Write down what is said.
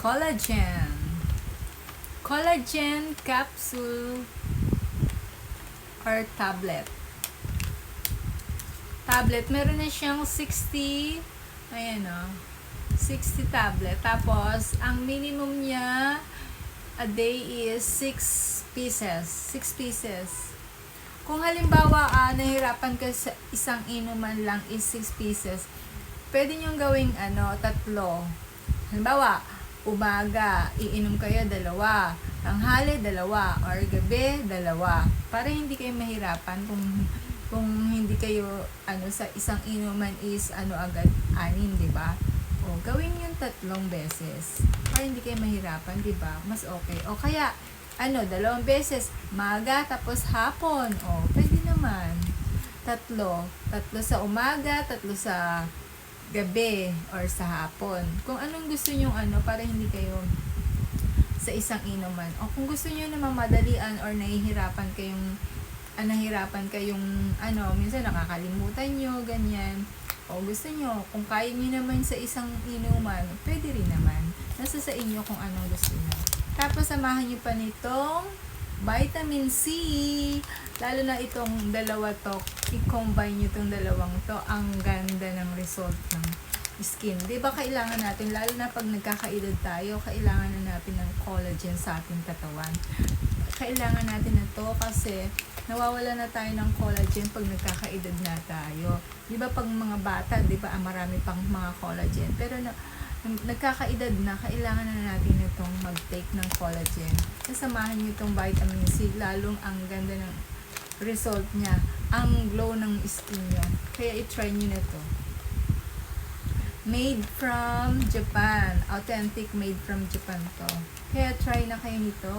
collagen. Collagen capsule or tablet. Tablet, meron na siyang 60, ayan o, 60 tablet. Tapos, ang minimum niya a day is 6 pieces. 6 pieces. Kung halimbawa, nahirapan ka sa isang inuman lang is 6 pieces, pwede niyong gawing tatlo. Halimbawa, umaga, iinom kayo 2, tanghali 2, or gabi 2. Para hindi kayo mahirapan kung hindi kayo sa isang inuman is agad 6, di ba? O gawin yung 3 beses para hindi kayo mahirapan, di ba? Mas okay. O kaya 2 beses, maga tapos hapon. O pwede naman. 3 sa umaga, 3 sa gabi or sa hapon. Kung anong gusto niyo para hindi kayo sa isang inuman. O kung gusto niyo naman madalian or nahihirapan kayong minsan nakakalimutan nyo, ganyan. O gusto nyo, kung kaya nyo naman sa isang inuman, pwede rin naman. Nasa sa inyo kung anong gusto nyo. Tapos samahan nyo pa nitong vitamin C. Lalo na itong dalawa to, i-combine nyo itong dalawang to. Ang ganda ng result ng skin. Diba kailangan natin, lalo na pag nagkakaedad tayo, kailangan na natin ng collagen sa ating katawan. Kailangan natin na to kasi nawawala na tayo ng collagen pag nagkakaedad na tayo. Di ba pag mga bata, di ba marami pang mga collagen. Pero nagkakaedad na, kailangan na natin itong mag-take ng collagen. Kasamahan nyo itong vitamin C, lalong ang ganda ng result niya. Ang glow ng skin nyo. Kaya i-try nyo na to. Made from Japan. Authentic made from Japan to. Kaya try na kayo nito.